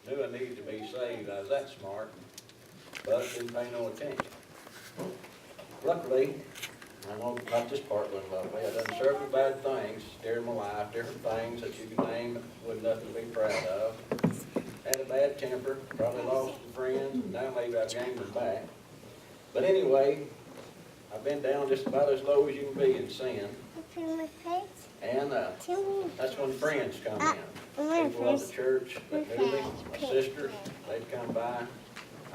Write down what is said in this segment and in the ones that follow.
knew I needed to be saved. I was that smart, but didn't pay no attention. Luckily, I know about this part wasn't lovely. I done several bad things during my life, different things that you can name that wasn't nothing to be proud of. Had a bad temper, probably lost some friends, and now maybe I've gained them back. But anyway, I've been down just about as low as you can be in sin. And that's when friends come in. People of the church that knew me, my sisters, they'd come by.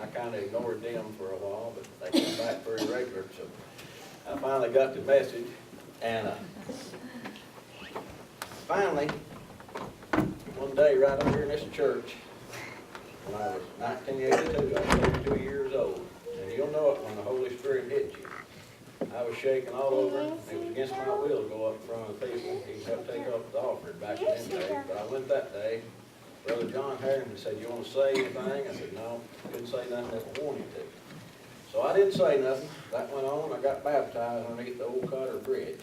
I kind of ignored them for a while, but they come back pretty regular. So I finally got the message, and finally, one day right over here in this church, when I was 1982, I was 32 years old, and you'll know it when the Holy Spirit hits you. I was shaking all over. It was against my will to go up in front of the people. He helped take up the offering back in them days. But I went that day. Brother John Harrington said, "You want to say anything?" I said, "No, I couldn't say nothing that I wanted to." So I didn't say nothing. That went on. I got baptized underneath the old Cutter Bridge.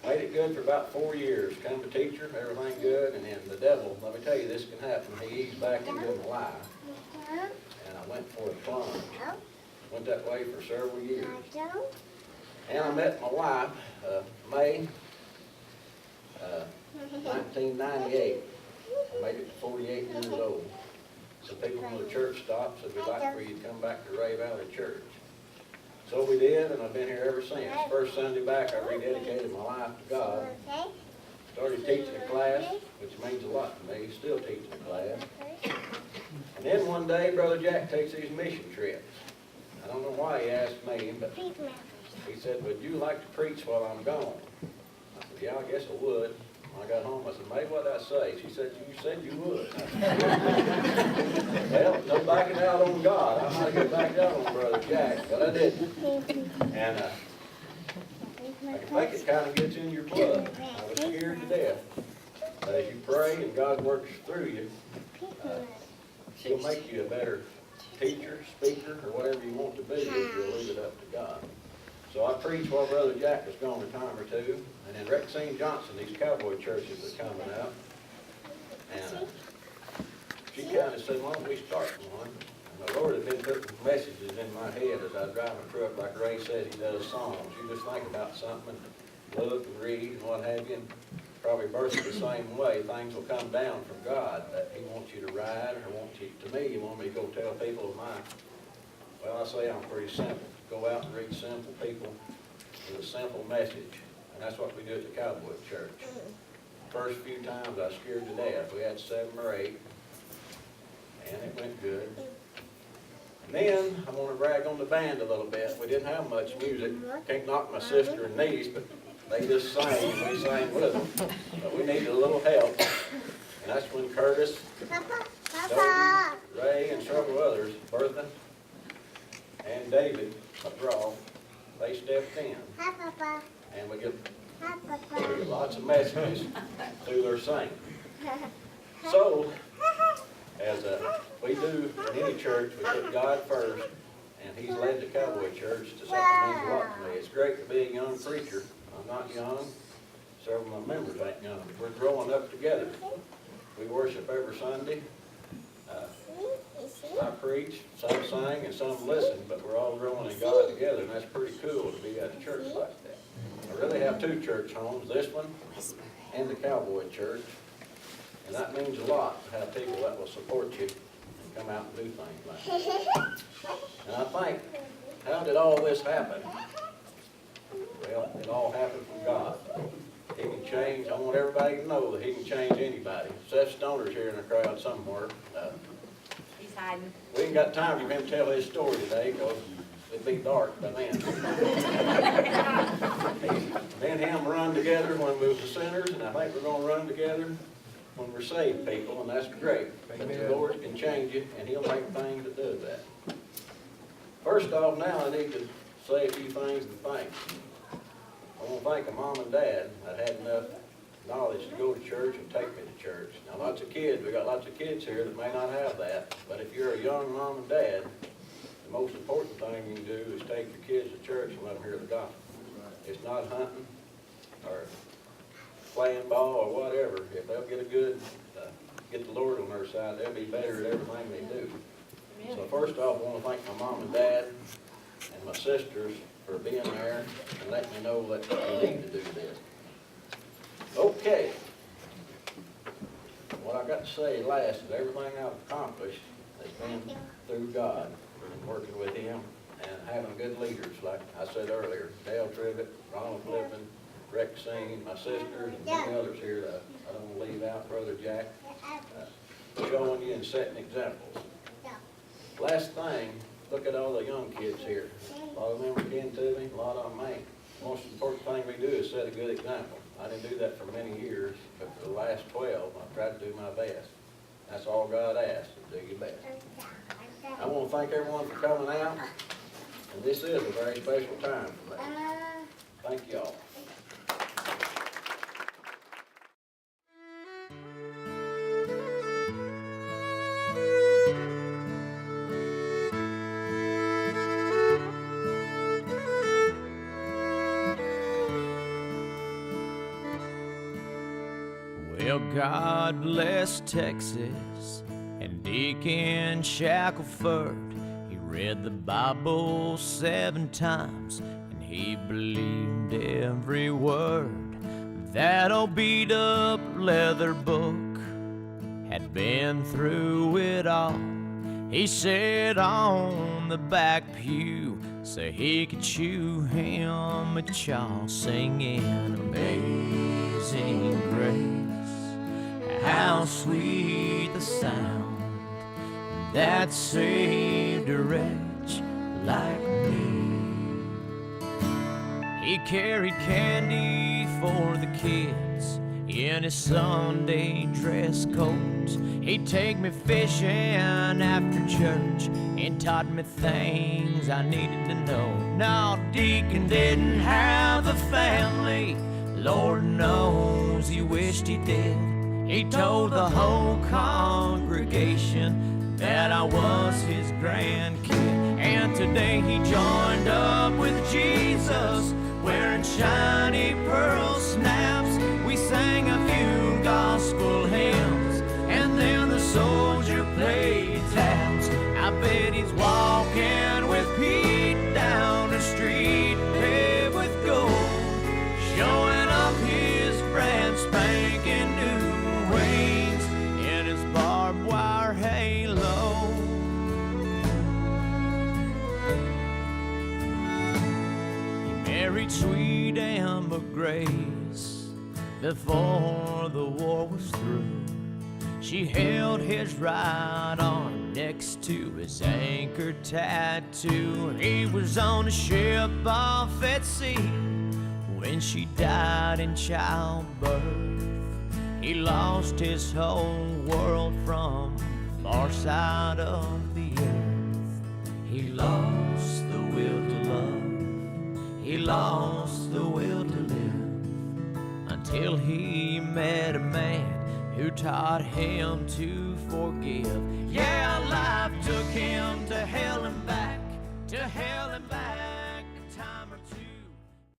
Made it good for about 4 years. Come a teacher, everything good. And then the devil, let me tell you, this can happen. He eased back into my life. And I went for a plunge. Went that way for several years. And I met my wife, May 1998. I made it to 48 years old. So people from the church stopped, said, "We'd like for you to come back to Ray Valley Church." So we did, and I've been here ever since. First Sunday back, I rededicated my life to God. Started teaching a class, which means a lot to me. Still teaching a class. And then one day, Brother Jack takes these mission trips. I don't know why he asked me, but he said, "Would you like to preach while I'm gone?" I said, "Yeah, I guess I would." When I got home, I said, "May, what did I say?" She said, "You said you would." I said, "Well, no backing out on God. I might get backed out on Brother Jack, but I didn't." And I think it kind of gets in your blood. I was scared to death. But as you pray and God works through you, He'll make you a better teacher, speaker, or whatever you want to be if you'll leave it up to God. So I preached while Brother Jack was gone a time or two. And then Rexine Johnson, these cowboy churches are coming out. And she kind of said, "Why don't we start one?" And the Lord had been putting messages in my head as I drive a truck, like Ray says he does songs. You just think about something, and look and read and what have you, and probably birth it the same way. Things will come down from God that He wants you to ride, or wants you, to me, He wants me to go tell people of mine. Well, I say I'm pretty simple. Go out and reach simple people with a simple message. And that's what we do at the Cowboy Church. First few times I was scared to death. We had 7 or 8. And it went good. And then I'm going to brag on the band a little bit. We didn't have much music. Can't knock my sister and niece, but they just sang and we sang with them. But we needed a little help. And that's when Curtis, Dodie, Ray, and several others, Bertha, and David McGraw, they stepped in. And we get lots of messages through their singing. So, as we do in any church, we put God first, and He's led the Cowboy Church to something that means a lot to me. It's great to be a young preacher. I'm not young. Several of my members ain't young. We're growing up together. We worship every Sunday. I preach, some sing, and some listen, but we're all growing in God together, and that's pretty cool to be at a church like that. I really have 2 church homes, this one and the Cowboy Church, and that means a lot to have people that will support you and come out and do things like that. And I think, how did all this happen? Well, it all happened from God. He can change. I want everybody to know that He can change anybody. Seth Stoner's here in the crowd somewhere. He's hiding. We ain't got time for him to tell his story today because it'd be dark by then. Me and him run together when we was sinners, and I think we're going to run together when we're saved people, and that's great. But the Lord can change you, and He'll make things that do that. First off, now I need to say a few things and thanks. I want to thank Mom and Dad that had enough knowledge to go to church and take me to church. Now, lots of kids, we got lots of kids here that may not have that, but if you're a young mom and dad, the most important thing you can do is take your kids to church and let them hear the gospel. It's not hunting or playing ball or whatever. If they'll get a good get the Lord on their side, they'll be better at everything they do. So first off, I want to thank my mom and dad and my sisters for being there and letting me know that we need to do this. Okay. What I got to say last is everything I've accomplished has been through God and working with Him and having good leaders, like I said earlier, Dale Tribbett, Ronald Flippin, Rex Singh, my sisters, and many others here that I don't want to leave out, Brother Jack, showing you and setting examples. Last thing, look at all the young kids here. A lot of them are kin to me, a lot of them ain't. The most important thing we do is set a good example. I didn't do that for many years, but for the last 12, I've tried to do my best. That's all God asks, is do your best. I want to thank everyone for coming out, and this is a very special time for me. Thank y'all. Well, God bless Texas and Deacon Shackelford. He read the Bible 7 times and he believed every word. That old beat-up leather book had been through it all. He sat on the back pew so he could chew him a chaw, singing Amazing Grace. How sweet the sound that saved a wretch like me. He carried candy for the kids in his Sunday dress coat. He'd take me fishing after church and taught me things I needed to know. Now, Deacon didn't have a family. Lord knows he wished he did. He told the whole congregation that I was his grandkid. And today he joined up with Jesus, wearing shiny pearl snaps. We sang a few gospel hymns, and then the soldier played taps. I bet he's walking with Pete down the street, paved with gold, showing up his brand spanking new wings in his barbed wire halo. He married sweet Amber Grace before the war was through. She held his right arm next to his anchor tattoo. He was on a ship off at sea when she died in childbirth. He lost his whole world from the far side of the earth. He lost the will to love. He lost the will to live until he met a man who taught him to forgive. Yeah, life took him to hell and back, to hell and back.